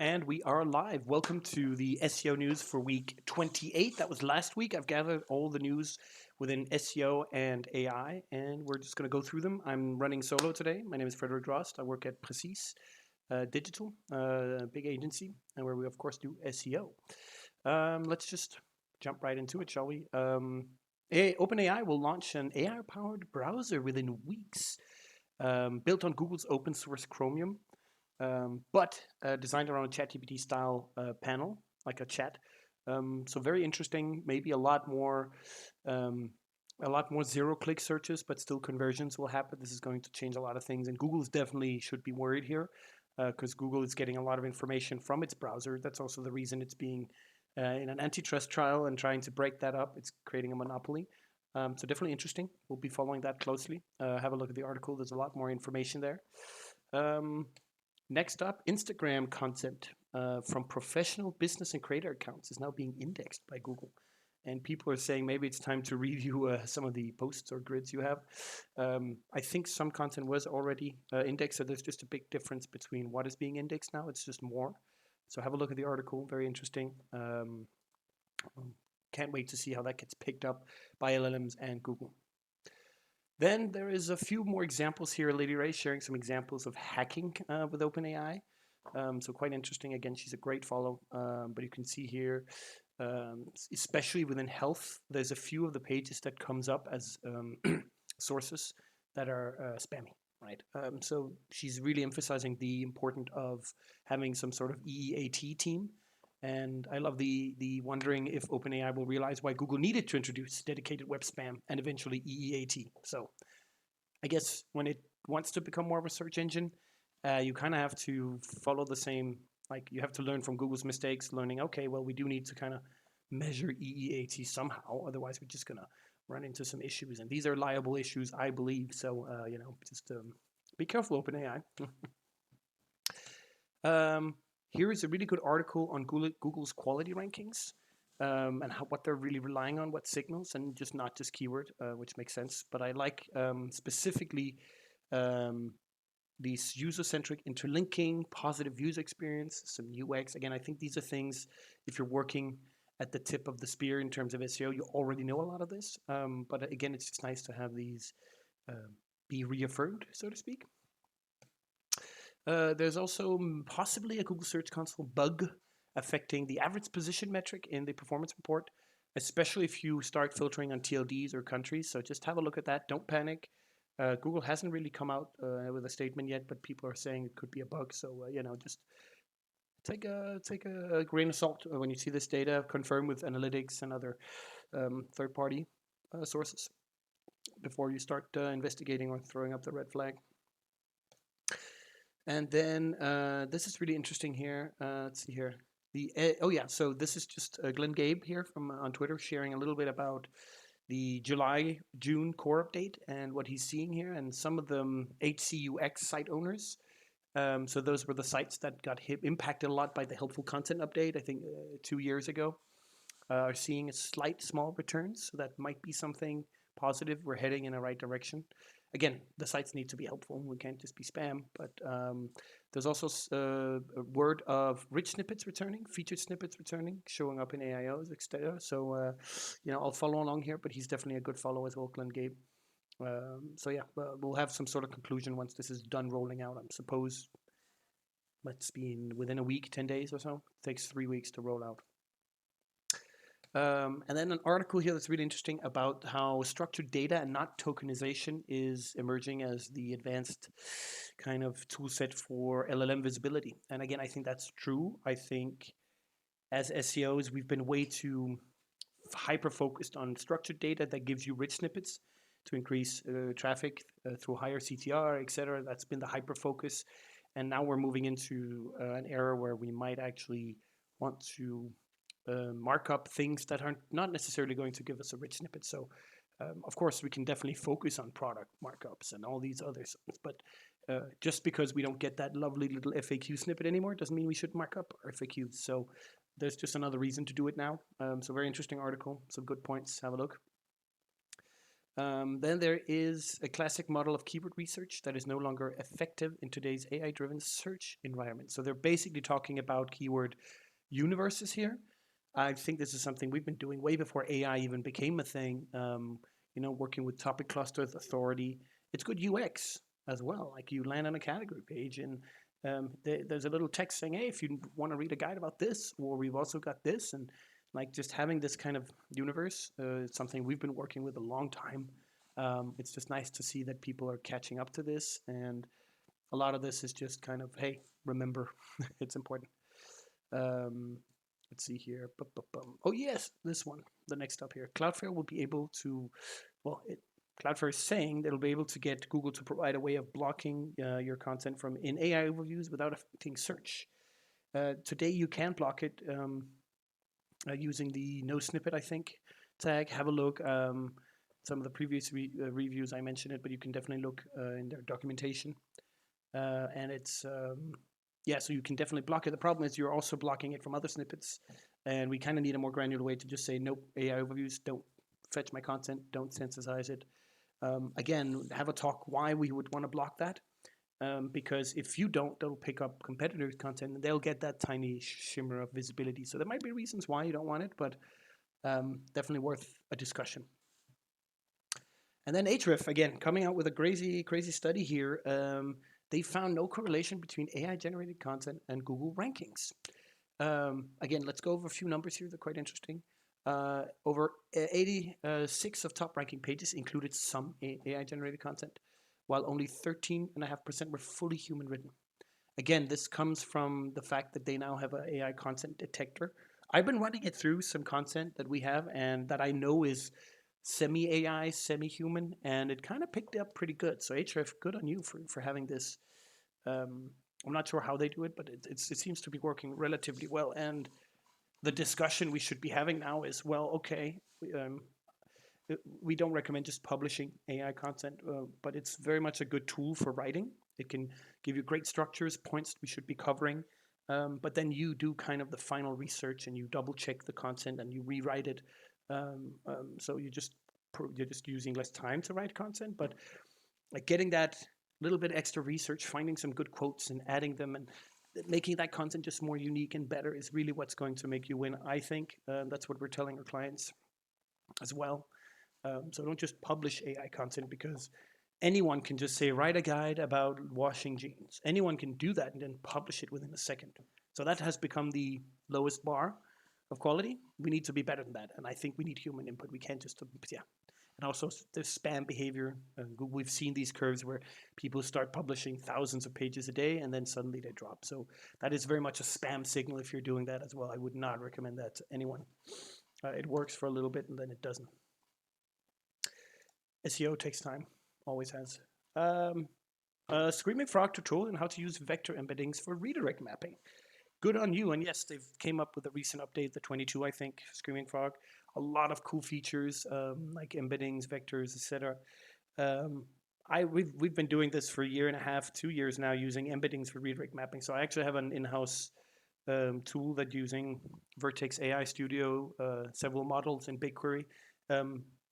And we are live. Welcome to the SEO news for week 28. That was last week. I've gathered all the news within SEO and AI, and we're just going to go through them. I'm running solo today. My name is Frederick Drost. I work at Precis Digital, big agency, and where we, of course, do SEO. Let's just jump right into it, shall we? OpenAI will launch an AI-powered browser within weeks, built on Google's open source Chromium. But designed around a ChatGPT style panel, like a chat. So very interesting. Maybe a lot more zero-click searches, but still conversions will happen. This is going to change a lot of things, and Google's definitely should be worried here because Google is getting a lot of information from its browser. That's also the reason it's being in an antitrust trial and trying to break that up. It's creating a monopoly. So definitely interesting. We'll be following that closely. Have a look at the article. There's a lot more information there. Next up, Instagram content from professional business and creator accounts is now being indexed by Google. And people are saying maybe it's time to review some of the posts or grids you have. I think some content was already indexed, so there's just a big difference between what is being indexed now. It's just more. So have a look at the article, very interesting. Can't wait to see how that gets picked up by LLMs and Google. Then there is a few more examples here. Lady Ray sharing some examples of hacking with OpenAI. So quite interesting. Again, she's a great follow. But you can see here, especially within health, there's a few of the pages that comes up as sources that are spammy, right? So she's really emphasizing the importance of having some sort of EEAT team. And I love the wondering if OpenAI will realize why Google needed to introduce dedicated web spam and eventually EEAT. So I guess when it wants to become more of a search engine, you kind of have to follow the same, like you have to learn from Google's mistakes, learning, okay, well, we do need to kind of measure EEAT somehow. Otherwise, we're just going to run into some issues. And these are liable issues, I believe. So, just be careful, OpenAI. Here is a really good article on Google's quality rankings and what they're really relying on, what signals, and just not just keyword, which makes sense. But I like specifically these user-centric interlinking, positive user experience, some UX. Again, I think these are things, if you're working at the tip of the spear in terms of SEO, you already know a lot of this. But again, it's just nice to have these be reaffirmed, so to speak. There's also possibly a Google Search Console bug affecting the average position metric in the performance report, especially if you start filtering on TLDs or countries. So just have a look at that. Don't panic. Google hasn't really come out with a statement yet, but people are saying it could be a bug. So just take a grain of salt when you see this data. Confirm with analytics and other third-party sources before you start investigating or throwing up the red flag. And then this is really interesting here. Let's see here. So this is just Glenn Gabe here from on Twitter sharing a little bit about the July-June core update and what he's seeing here, and some of the HCUX site owners. So those were the sites that got impacted a lot by the helpful content update, I think 2 years ago, are seeing a slight small returns. So that might be something positive. We're heading in the right direction. Again, the sites need to be helpful. We can't just be spam. But there's also a word of rich snippets returning, featured snippets returning, showing up in AIOs, etc. So, I'll follow along here, but he's definitely a good follow as well, Glenn Gabe. We'll have some sort of conclusion once this is done rolling out. I suppose let's be within a week, 10 days or so. It takes 3 weeks to roll out. And then an article here that's really interesting about how structured data and not tokenization is emerging as the advanced kind of tool set for LLM visibility. And again, I think that's true. I think as SEOs, we've been way too hyper-focused on structured data that gives you rich snippets to increase traffic through higher CTR, etc. That's been the hyper-focus. And now we're moving into an era where we might actually want to mark up things that are not necessarily going to give us a rich snippet. So, of course, we can definitely focus on product markups and all these other things. But just because we don't get that lovely little FAQ snippet anymore doesn't mean we should mark up our FAQs. So there's just another reason to do it now. So very interesting article, some good points. Have a look. Then there is a classic model of keyword research that is no longer effective in today's AI-driven search environment. So they're basically talking about keyword universes here. I think this is something we've been doing way before AI even became a thing. Working with topic clusters, authority. It's good UX as well. Like you land on a category page and there's a little text saying, hey, if you want to read a guide about this, or we've also got this, and like just having this kind of universe is something we've been working with a long time. It's just nice to see that people are catching up to this, and a lot of this is just kind of, hey, remember, it's important. Let's see here. Oh yes, this one, the next up here. Cloudflare will be able to, Cloudflare is saying that it'll be able to get Google to provide a way of blocking your content from in AI overviews without affecting search. Today you can block it using the no snippet, I think, tag. Have a look. Some of the previous reviews I mentioned it, but you can definitely look in their documentation. And it's so you can definitely block it. The problem is you're also blocking it from other snippets, and we kind of need a more granular way to just say nope, AI overviews don't fetch my content, don't sensitize it. Again, have a talk why we would want to block that, because if you don't, they'll pick up competitors' content and they'll get that tiny shimmer of visibility. So there might be reasons why you don't want it, but definitely worth a discussion. And then Ahrefs, again, coming out with a crazy study here. They found no correlation between AI-generated content and Google rankings. Again, let's go over a few numbers here. They're quite interesting. Over 86 of top ranking pages included some AI-generated content, while only 13.5% were fully human-written. Again, this comes from the fact that they now have an AI content detector. I've been running it through some content that we have and that I know is semi-AI, semi-human, and it kind of picked up pretty good. So Ahrefs, good on you for having this. I'm not sure how they do it, but it seems to be working relatively well. And the discussion we should be having now is, well, okay, we don't recommend just publishing AI content, but it's very much a good tool for writing. It can give you great structures, points we should be covering, but then you do kind of the final research and you double check the content and you rewrite it. So you're just using less time to write content, but like getting that little bit extra research, finding some good quotes and adding them and making that content just more unique and better is really what's going to make you win, I think. That's what we're telling our clients as well. So don't just publish AI content, because anyone can just say, write a guide about washing jeans. Anyone can do that and then publish it within a second. So that has become the lowest bar of quality. We need to be better than that. And I think we need human input. We can't just, And also the spam behavior. We've seen these curves where people start publishing thousands of pages a day and then suddenly they drop. So that is very much a spam signal if you're doing that as well. I would not recommend that to anyone. It works for a little bit and then it doesn't. SEO takes time, always has. Screaming Frog tutorial on how to use vector embeddings for redirect mapping. Good on you. And yes, they've came up with a recent update, the 22, I think, Screaming Frog. A lot of cool features like embeddings, vectors, etc. We've been doing this for a year and a half, 2 years now, using embeddings for redirect mapping. So I actually have an in-house tool that using Vertex AI Studio, several models in BigQuery,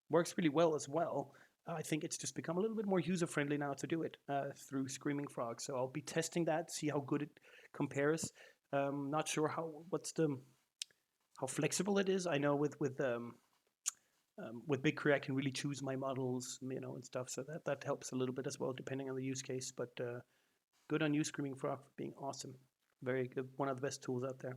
works really well as well. I think it's just become a little bit more user-friendly now to do it through Screaming Frog. So I'll be testing that, see how good it compares. Not sure how flexible it is. I know with BigQuery I can really choose my models, and stuff. So that helps a little bit as well, depending on the use case. But good on you, Screaming Frog, for being awesome. Very good, one of the best tools out there.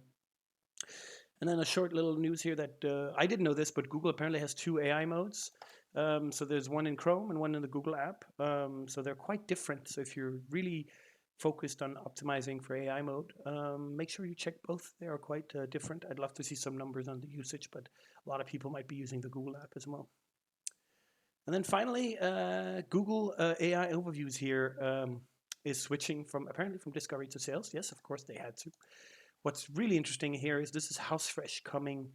And then a short little news here that I didn't know this, but Google apparently has 2 AI modes. So there's one in Chrome and one in the Google app. So they're quite different. So if you're really focused on optimizing for AI mode, make sure you check both. They are quite different. I'd love to see some numbers on the usage, but a lot of people might be using the Google app as well. And then finally, Google AI overviews here is switching apparently from discovery to sales. Yes, of course they had to. What's really interesting here is this is HouseFresh coming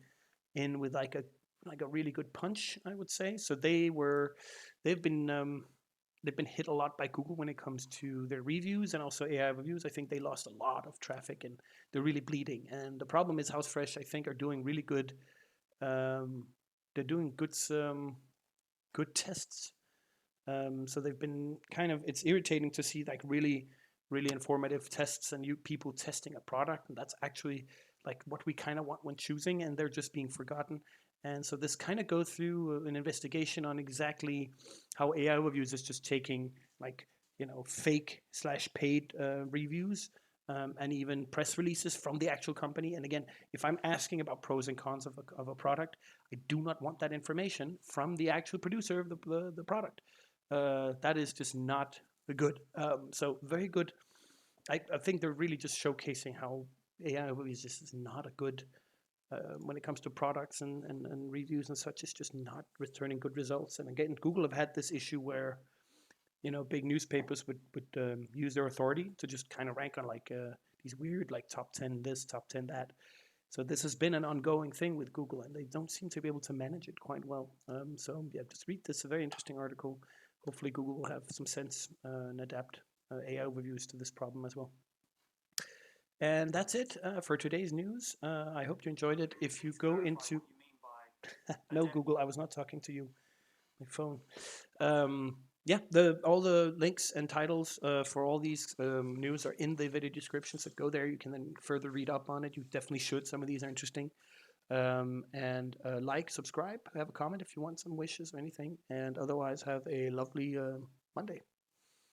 in with like a really good punch, I would say. So they've been hit a lot by Google when it comes to their reviews and also AI reviews. I think they lost a lot of traffic and they're really bleeding. And the problem is HouseFresh, I think, are doing really good. They're doing good good tests. So they've been kind of, it's irritating to see like really, really informative tests and people testing a product. And that's actually like what we kind of want when choosing, and they're just being forgotten. And so this kind of goes through an investigation on exactly how AI reviews is just taking like, fake slash paid reviews and even press releases from the actual company. And again, if I'm asking about pros and cons of a product, I do not want that information from the actual producer of the product. That is just not good. So very good. I think they're really just showcasing how AI is just not a good when it comes to products and reviews and such. It's just not returning good results. And again, Google have had this issue where big newspapers would use their authority to just kind of rank on like these weird like top 10 this, top 10 that. So this has been an ongoing thing with Google, and they don't seem to be able to manage it quite well. So yeah, just read this. A very interesting article. Hopefully Google will have some sense and adapt AI overviews to this problem as well. And that's it for today's news. I hope you enjoyed it. If you go into... No, Google, I was not talking to you. My phone. Yeah, all the links and titles for all these news are in the video description, so go there. You can then further read up on it. You definitely should. Some of these are interesting. And like, subscribe, have a comment if you want some wishes or anything. And otherwise, have a lovely Monday.